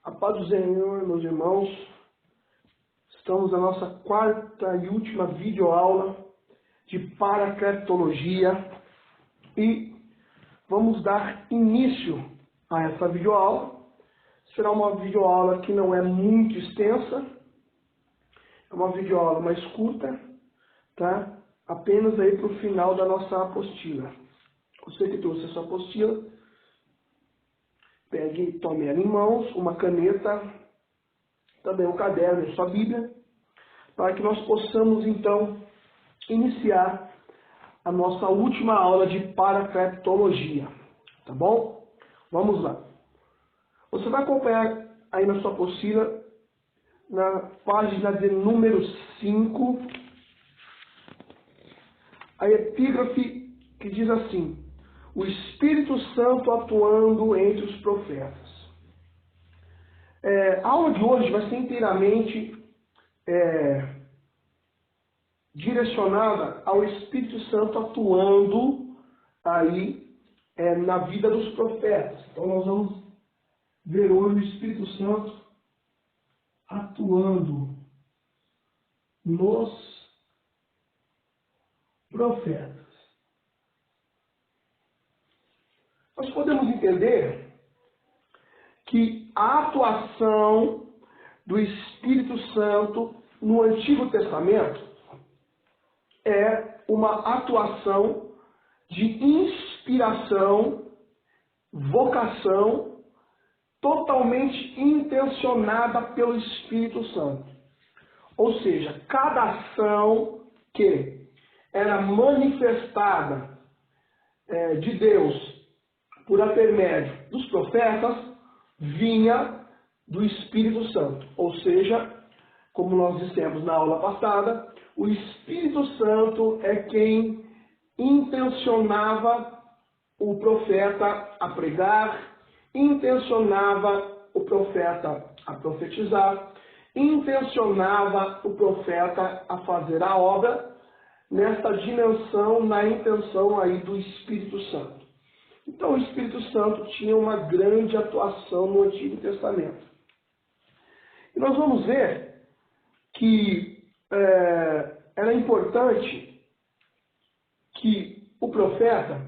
A paz do Senhor, meus irmãos. Estamos na nossa quarta e última videoaula de paracletologia e vamos dar início a essa videoaula. Será uma videoaula que não é muito extensa, é uma videoaula mais curta, tá? Apenas aí para o final da nossa apostila. Você que trouxe essa apostila, pegue e tome ela em mãos, uma caneta, também um caderno e sua Bíblia, para que nós possamos então iniciar a nossa última aula de paracletologia, tá bom? Vamos lá. Você vai acompanhar aí na sua apostila, na página de número 5, a epígrafe que diz assim: o Espírito Santo atuando entre os profetas. A aula de hoje vai ser inteiramente direcionada ao Espírito Santo atuando aí na vida dos profetas. Então nós vamos ver hoje o Espírito Santo atuando nos profetas. Nós podemos entender que a atuação do Espírito Santo no Antigo Testamento é uma atuação de inspiração, vocação, totalmente intencionada pelo Espírito Santo. Ou seja, cada ação que era manifestada de Deus por intermédio dos profetas vinha do Espírito Santo. Ou seja, como nós dissemos na aula passada, o Espírito Santo é quem intencionava o profeta a pregar, intencionava o profeta a profetizar, intencionava o profeta a fazer a obra nesta dimensão, na intenção aí do Espírito Santo. Então o Espírito Santo tinha uma grande atuação no Antigo Testamento. E nós vamos ver que era importante que o profeta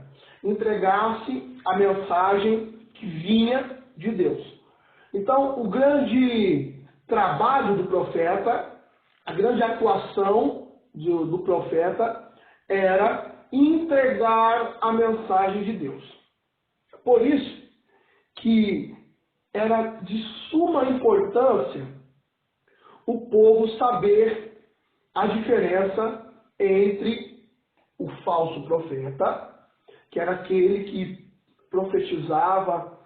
entregasse a mensagem que vinha de Deus. Então, o grande trabalho do profeta, a grande atuação do profeta era entregar a mensagem de Deus. Por isso que era de suma importância o povo saber a diferença entre o falso profeta, que era aquele que profetizava,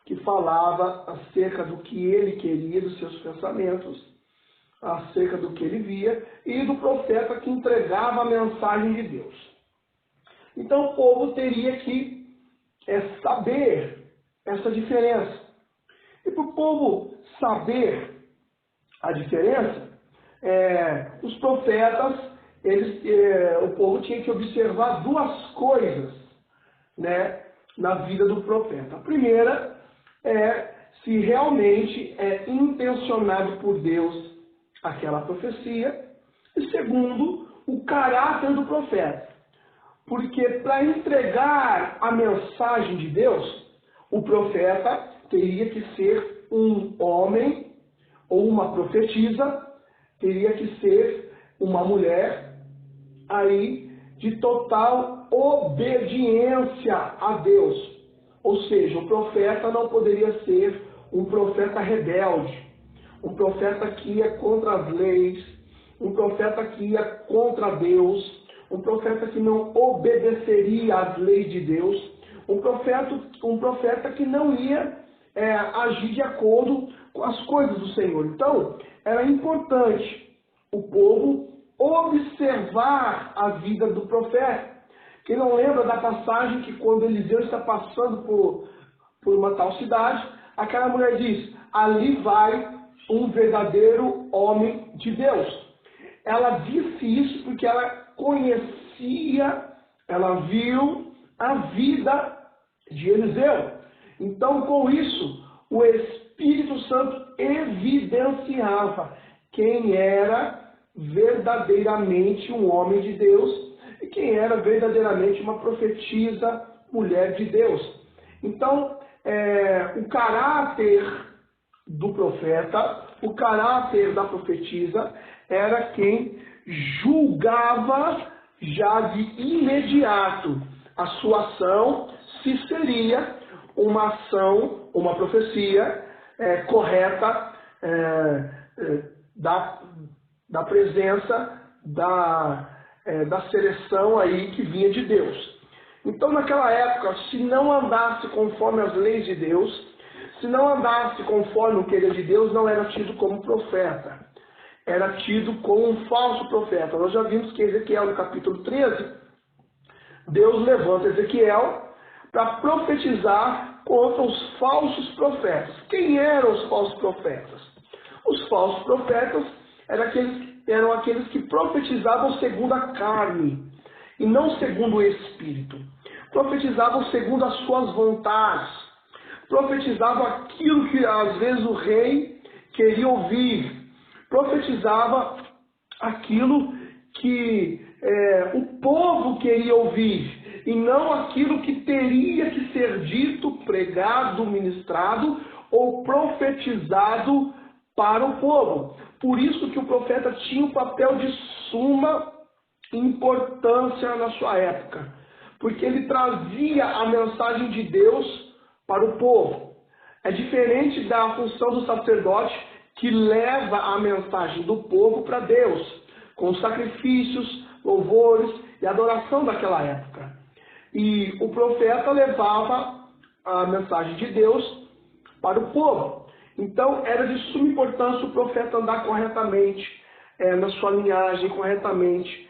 que falava acerca do que ele queria, dos seus pensamentos, acerca do que ele via, e do profeta que entregava a mensagem de Deus. Então o povo teria que saber essa diferença. E para o povo saber a diferença, os profetas, o povo tinha que observar duas coisas, né, na vida do profeta. A primeira é se realmente é intencionado por Deus aquela profecia. E segundo, o caráter do profeta. Porque para entregar a mensagem de Deus, o profeta teria que ser um homem ou uma profetisa, teria que ser uma mulher aí de total obediência a Deus. Ou seja, o profeta não poderia ser um profeta rebelde, um profeta que ia contra as leis, um profeta que ia contra Deus, um profeta que não obedeceria às leis de Deus, um profeta que não ia agir de acordo com as coisas do Senhor. Então, era importante o povo observar a vida do profeta. Quem não lembra da passagem que quando Eliseu está passando por uma tal cidade, aquela mulher diz: ali vai um verdadeiro homem de Deus. Ela disse isso porque ela conhecia, ela viu a vida de Eliseu. Então, com isso, o Espírito Santo evidenciava quem era verdadeiramente um homem de Deus e quem era verdadeiramente uma profetisa, mulher de Deus. Então, o caráter do profeta, o caráter da profetisa, era quem julgava já de imediato a sua ação, se seria uma ação, uma profecia correta da presença da seleção aí que vinha de Deus. Então, naquela época, se não andasse conforme as leis de Deus, se não andasse conforme o querer de Deus, não era tido como profeta. Era tido como um falso profeta. Nós já vimos que Ezequiel, no capítulo 13, Deus levanta Ezequiel para profetizar contra os falsos profetas. Quem eram os falsos profetas? Os falsos profetas eram aqueles que profetizavam segundo a carne e não segundo o Espírito. Profetizavam segundo as suas vontades. Profetizavam aquilo que às vezes o rei queria ouvir. Profetizava aquilo que o povo queria ouvir e não aquilo que teria que ser dito, pregado, ministrado ou profetizado para o povo. Por isso que o profeta tinha um papel de suma importância na sua época, porque ele trazia a mensagem de Deus para o povo. É diferente da função do sacerdote, que leva a mensagem do povo para Deus, com sacrifícios, louvores e adoração daquela época. E o profeta levava a mensagem de Deus para o povo. Então, era de suma importância o profeta andar corretamente, na sua linhagem, corretamente,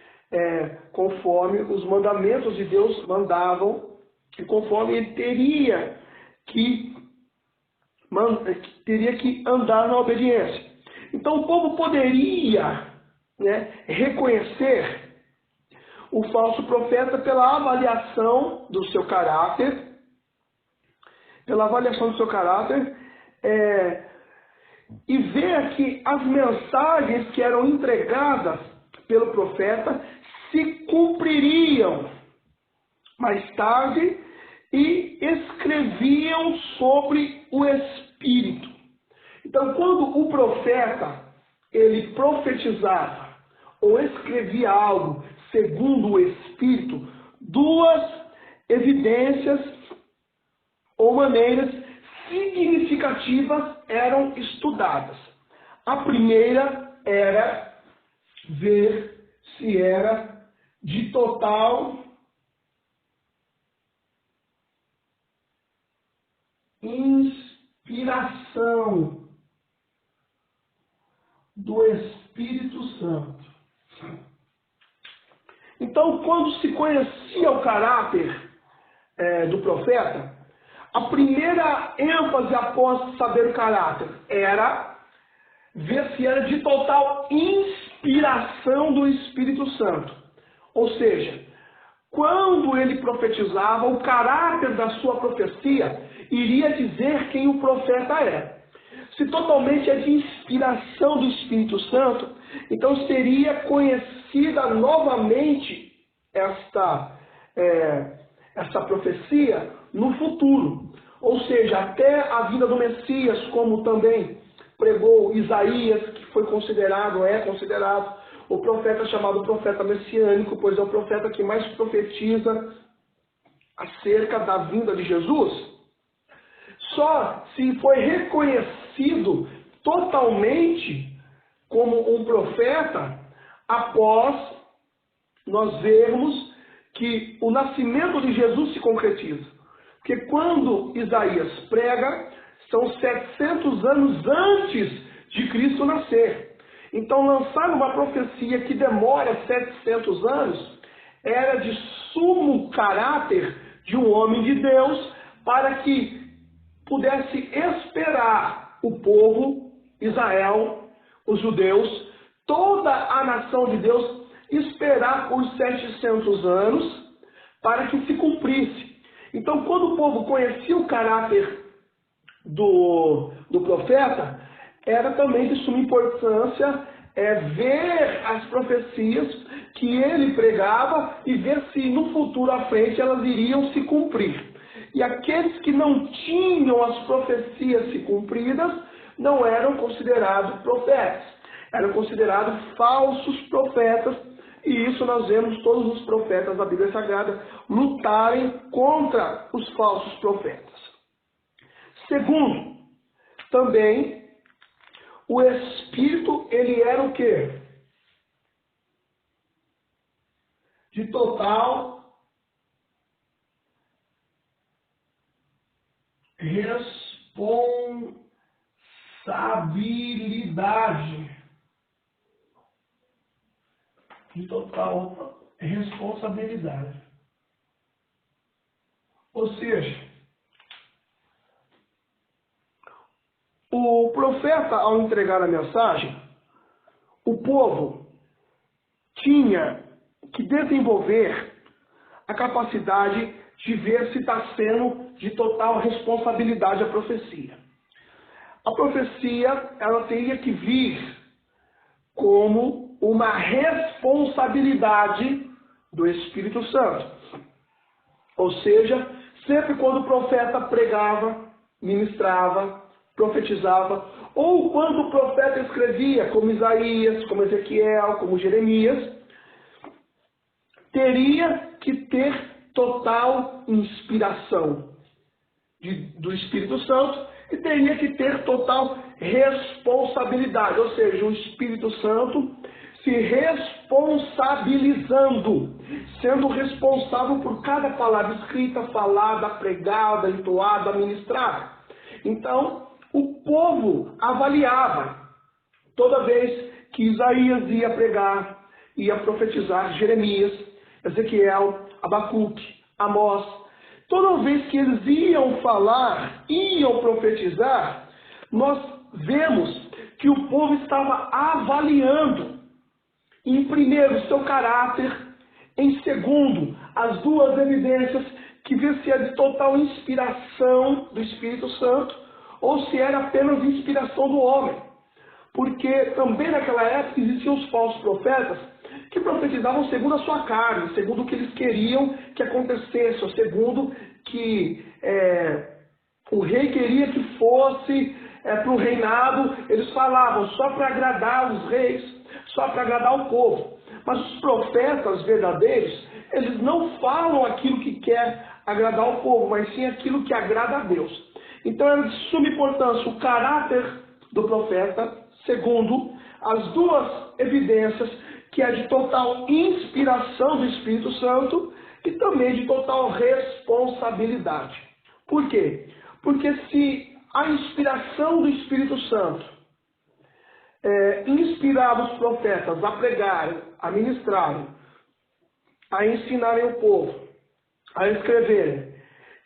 conforme os mandamentos de Deus mandavam, e conforme ele teria que andar na obediência. Então, o povo poderia reconhecer o falso profeta pela avaliação do seu caráter, e ver que as mensagens que eram entregadas pelo profeta se cumpririam mais tarde e escreviam sobre o Espírito. Então, quando o profeta ele profetizava ou escrevia algo segundo o Espírito, duas evidências ou maneiras significativas eram estudadas. A primeira era ver se era de total inspiração do Espírito Santo. Então, quando se conhecia o caráter do profeta, a primeira ênfase após saber o caráter era ver se era de total inspiração do Espírito Santo. Ou seja, quando ele profetizava, o caráter da sua profecia iria dizer quem o profeta é. Se totalmente é de inspiração do Espírito Santo, então seria conhecida novamente esta profecia no futuro. Ou seja, até a vinda do Messias, como também pregou Isaías, que é considerado o profeta chamado profeta messiânico, pois é o profeta que mais profetiza acerca da vinda de Jesus. Só se foi reconhecido totalmente como um profeta após nós vermos que o nascimento de Jesus se concretiza. Porque quando Isaías prega, são 700 anos antes de Cristo nascer. Então, lançar uma profecia que demora 700 anos era de sumo caráter de um homem de Deus para que pudesse esperar o povo, Israel, os judeus, toda a nação de Deus, esperar por 700 anos para que se cumprisse. Então, quando o povo conhecia o caráter do profeta, era também de suma importância ver as profecias que ele pregava e ver se no futuro à frente elas iriam se cumprir. E aqueles que não tinham as profecias se cumpridas não eram considerados profetas, eram considerados falsos profetas, e isso nós vemos todos os profetas da Bíblia Sagrada lutarem contra os falsos profetas. Segundo, também o Espírito, ele era o quê? De total responsabilidade. De total responsabilidade. Ou seja, o profeta, ao entregar a mensagem, o povo tinha que desenvolver a capacidade de ver se está sendo de total responsabilidade a profecia. A profecia, ela teria que vir como uma responsabilidade do Espírito Santo. Ou seja, sempre quando o profeta pregava, ministrava, profetizava, ou quando o profeta escrevia, como Isaías, como Ezequiel, como Jeremias, teria que ter total inspiração do Espírito Santo e teria que ter total responsabilidade, ou seja, o Espírito Santo se responsabilizando, sendo responsável por cada palavra escrita, falada, pregada, entoada, ministrada. Então, o povo avaliava toda vez que Isaías ia pregar, ia profetizar, Jeremias, Ezequiel, Abacuque, Amós, toda vez que eles iam falar, iam profetizar, nós vemos que o povo estava avaliando, em primeiro, seu caráter, em segundo, as duas evidências, que vê se é de total inspiração do Espírito Santo, ou se era apenas inspiração do homem. Porque também naquela época existiam os falsos profetas que profetizavam segundo a sua carne, segundo o que eles queriam que acontecesse, ou segundo que o rei queria que fosse para o reinado. Eles falavam só para agradar os reis, só para agradar o povo. Mas os profetas verdadeiros, eles não falam aquilo que quer agradar o povo, mas sim aquilo que agrada a Deus. Então era de suma importância o caráter do profeta, segundo, as duas evidências, que é de total inspiração do Espírito Santo e também de total responsabilidade. Por quê? Porque se a inspiração do Espírito Santo inspirava os profetas a pregarem, a ministrarem, a ensinarem o povo, a escreverem,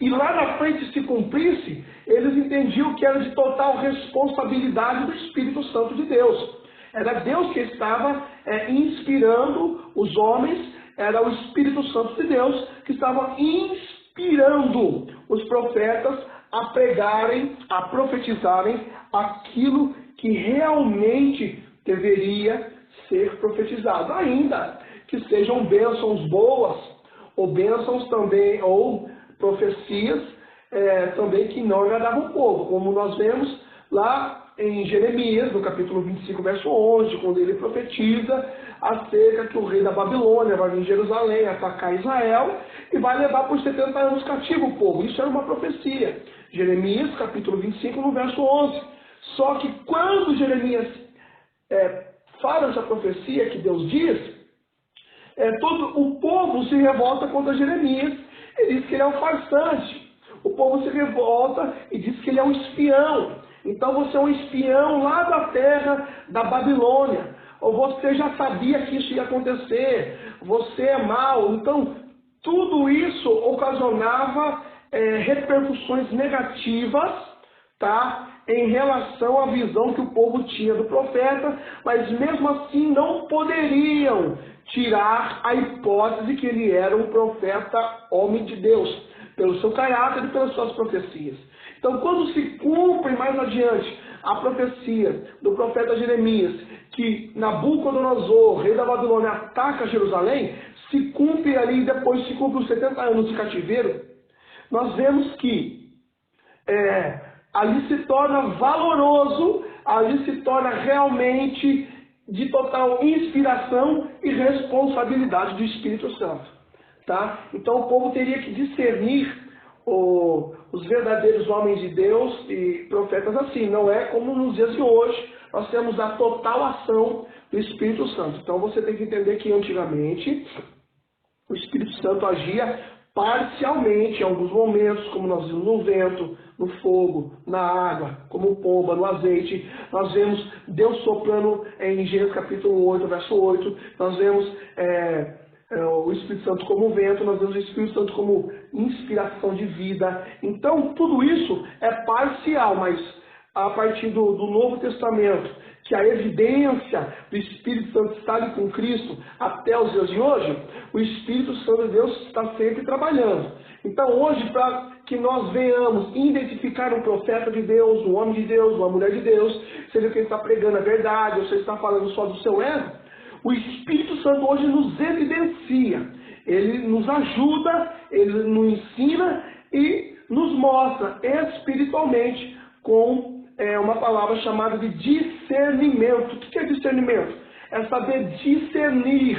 e lá na frente se cumprisse, eles entendiam que era de total responsabilidade do Espírito Santo de Deus. Era Deus que estava inspirando os homens, era o Espírito Santo de Deus que estava inspirando os profetas a pregarem, a profetizarem aquilo que realmente deveria ser profetizado. Ainda que sejam bênçãos boas, ou bênçãos também, ou profecias também que não agradavam o povo, como nós vemos lá em Jeremias, no capítulo 25, verso 11, quando ele profetiza acerca que o rei da Babilônia vai vir em Jerusalém atacar Israel e vai levar por 70 anos cativo o povo. Isso era uma profecia. Jeremias, capítulo 25, no verso 11. Só que quando Jeremias fala essa profecia que Deus diz, todo o povo se revolta contra Jeremias e diz que ele é um farsante. O povo se revolta e diz que ele é um espião. Então você é um espião lá da terra da Babilônia. Ou você já sabia que isso ia acontecer. Você é mau. Então tudo isso ocasionava repercussões negativas, tá? Em relação à visão que o povo tinha do profeta, mas mesmo assim não poderiam tirar a hipótese que ele era um profeta, homem de Deus. pelo seu caráter e pelas suas profecias. Então, quando se cumpre mais adiante a profecia do profeta Jeremias, que Nabucodonosor, rei da Babilônia, ataca Jerusalém, se cumpre ali, depois se cumpre os 70 anos de cativeiro, nós vemos que ali se torna valoroso, ali se torna realmente de total inspiração e responsabilidade do Espírito Santo. Tá? Então o povo teria que discernir os verdadeiros homens de Deus e profetas assim. Não é como nos dias de hoje, nós temos a total ação do Espírito Santo. Então você tem que entender que antigamente o Espírito Santo agia parcialmente em alguns momentos, como nós vimos no vento, no fogo, na água, como pomba, no azeite. Nós vemos Deus soprando em Gênesis capítulo 8, verso 8. Nós vemos o Espírito Santo como vento, nós vemos o Espírito Santo como inspiração de vida. Então, tudo isso é parcial, mas a partir do Novo Testamento, que a evidência do Espírito Santo está ali com Cristo até os dias de hoje, o Espírito Santo de Deus está sempre trabalhando. Então, hoje, para que nós venhamos identificar um profeta de Deus, um homem de Deus, uma mulher de Deus, seja que ele está pregando a verdade, ou se ele está falando só do seu ego, o Espírito Santo hoje nos evidencia, ele nos ajuda, ele nos ensina e nos mostra espiritualmente com uma palavra chamada de discernimento. O que é discernimento? É saber discernir,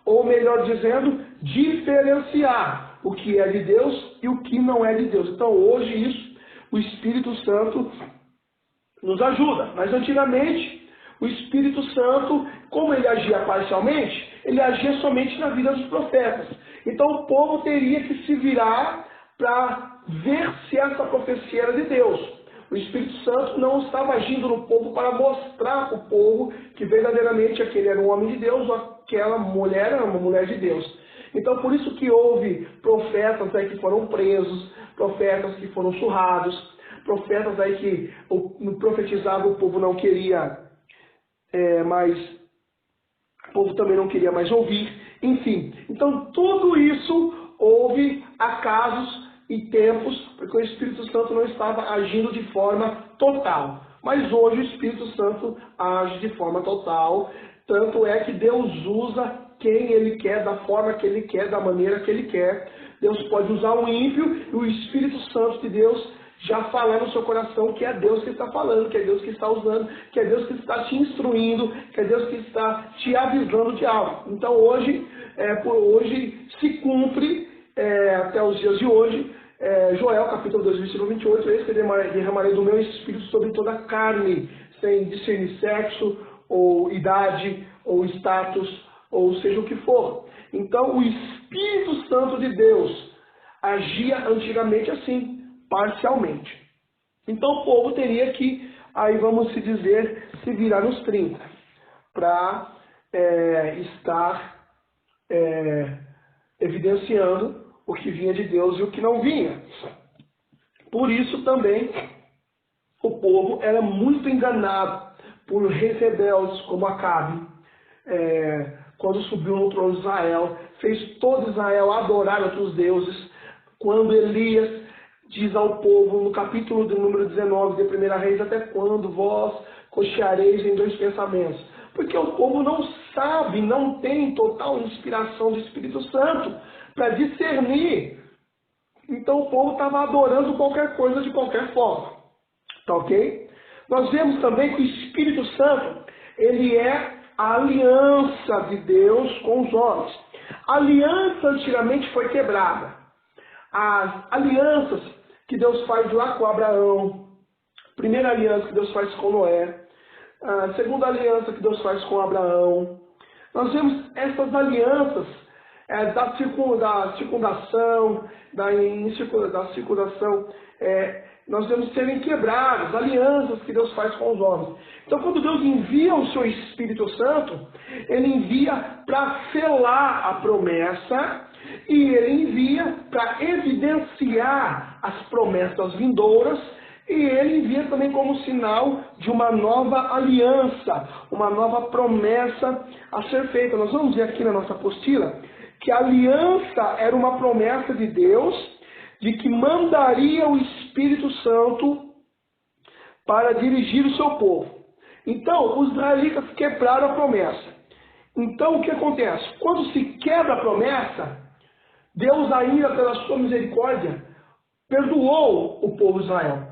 ou melhor dizendo, diferenciar o que é de Deus e o que não é de Deus. Então hoje isso, o Espírito Santo nos ajuda. Mas antigamente, o Espírito Santo, como ele agia parcialmente, ele agia somente na vida dos profetas. Então o povo teria que se virar para ver se essa profecia era de Deus. O Espírito Santo não estava agindo no povo para mostrar para o povo que verdadeiramente aquele era um homem de Deus ou aquela mulher era uma mulher de Deus. Então por isso que houve profetas aí que foram presos, profetas que foram surrados, profetas aí que profetizavam, o povo não queria mais, o povo também não queria mais ouvir, enfim. Então tudo isso houve acasos e tempos, porque o Espírito Santo não estava agindo de forma total. Mas hoje o Espírito Santo age de forma total, tanto é que Deus usa quem Ele quer, da forma que Ele quer, da maneira que Ele quer. Deus pode usar um ímpio e o Espírito Santo de Deus já falar no seu coração que é Deus que está falando, que é Deus que está usando, que é Deus que está te instruindo, que é Deus que está te avisando de algo. Então hoje, por hoje se cumpre, até os dias de hoje, Joel capítulo 2, versículo 28, eis que derramarei do meu espírito sobre toda a carne, sem discernir sexo, ou idade, ou status, ou seja o que for. Então o Espírito Santo de Deus agia antigamente assim, parcialmente. Então o povo teria que, aí vamos se dizer, se virar nos 30, para estar evidenciando o que vinha de Deus e o que não vinha. Por isso também o povo era muito enganado por reis rebeldes como Acabe, quando subiu no trono de Israel, fez todo Israel adorar outros deuses. Quando Elias diz ao povo, no capítulo de número 19 de 1 Reis, até quando vós cocheareis em dois pensamentos? Porque o povo não sabe, não tem total inspiração do Espírito Santo para discernir. Então o povo estava adorando qualquer coisa de qualquer forma. Tá ok? Nós vemos também que o Espírito Santo, ele é a aliança de Deus com os homens. A aliança antigamente foi quebrada. As alianças que Deus faz lá com Abraão, primeira aliança que Deus faz com Noé, a segunda aliança que Deus faz com Abraão. Nós vemos essas alianças da circundação, nós vemos serem quebradas, alianças que Deus faz com os homens. Então, quando Deus envia o seu Espírito Santo, Ele envia para selar a promessa e Ele envia para evidenciar as promessas vindouras e Ele envia também como sinal de uma nova aliança, uma nova promessa a ser feita. Nós vamos ver aqui na nossa apostila que a aliança era uma promessa de Deus de que mandaria o Espírito Santo para dirigir o seu povo. Então, os israelitas quebraram a promessa. Então, o que acontece? Quando se quebra a promessa, Deus ainda, pela sua misericórdia, perdoou o povo de Israel.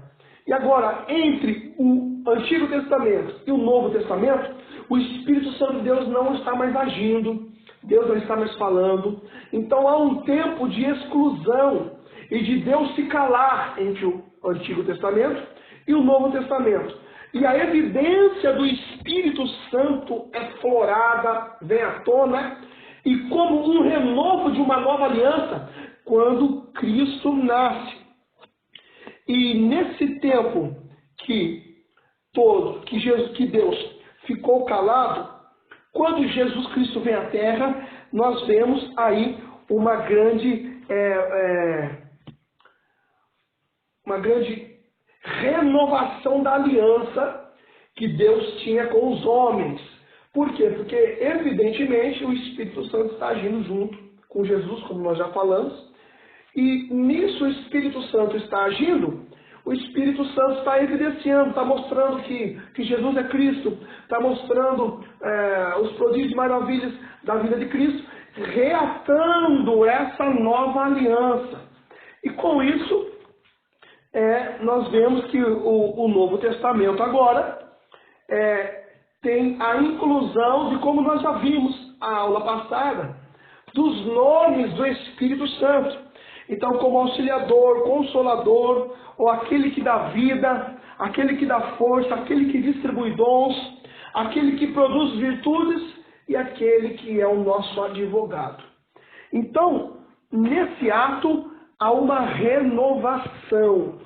E agora, entre o Antigo Testamento e o Novo Testamento, o Espírito Santo de Deus não está mais agindo, Deus não está mais falando. Então há um tempo de exclusão e de Deus se calar entre o Antigo Testamento e o Novo Testamento. E a evidência do Espírito Santo é florada, vem à tona, e como um renovo de uma nova aliança, quando Cristo nasce. E nesse tempo que Deus ficou calado, quando Jesus Cristo vem à Terra, nós vemos aí uma grande renovação da aliança que Deus tinha com os homens. Por quê? Porque, evidentemente, o Espírito Santo está agindo junto com Jesus, como nós já falamos, e nisso o Espírito Santo está agindo, o Espírito Santo está evidenciando, está mostrando que Jesus é Cristo, está mostrando os prodígios e maravilhas da vida de Cristo, reatando essa nova aliança. E com isso, nós vemos que o Novo Testamento agora tem a inclusão de, como nós já vimos a aula passada, dos nomes do Espírito Santo. Então, como auxiliador, consolador, ou aquele que dá vida, aquele que dá força, aquele que distribui dons, aquele que produz virtudes e aquele que é o nosso advogado. Então, nesse ato, há uma renovação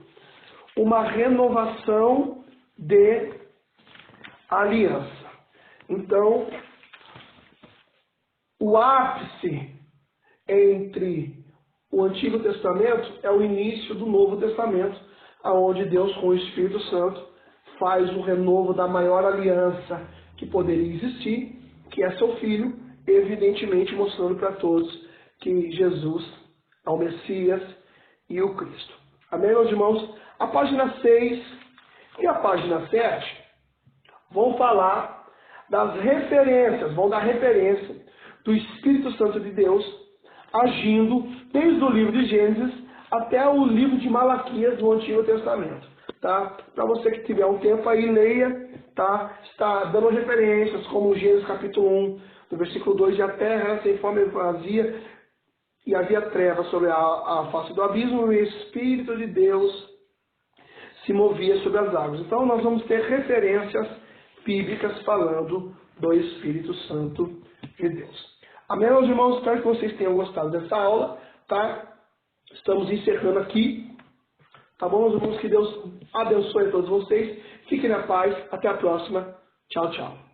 de aliança. Então, o ápice entre o Antigo Testamento é o início do Novo Testamento, onde Deus, com o Espírito Santo, faz o renovo da maior aliança que poderia existir, que é seu Filho, evidentemente mostrando para todos que Jesus é o Messias e o Cristo. Amém, meus irmãos? A página 6 e a página 7 vão falar das referências, vão dar referência do Espírito Santo de Deus agindo desde o livro de Gênesis até o livro de Malaquias do Antigo Testamento. Tá? Para você que tiver um tempo aí, leia, tá? Está dando referências como Gênesis capítulo 1, do versículo 2, e a terra era sem forma e vazia, e havia trevas sobre a face do abismo, e o Espírito de Deus se movia sobre as águas. Então nós vamos ter referências bíblicas falando do Espírito Santo de Deus. Amém, meus irmãos? Espero que vocês tenham gostado dessa aula, tá? Estamos encerrando aqui, tá bom, meus irmãos? Que Deus abençoe a todos vocês. Fiquem na paz. Até a próxima. Tchau, tchau.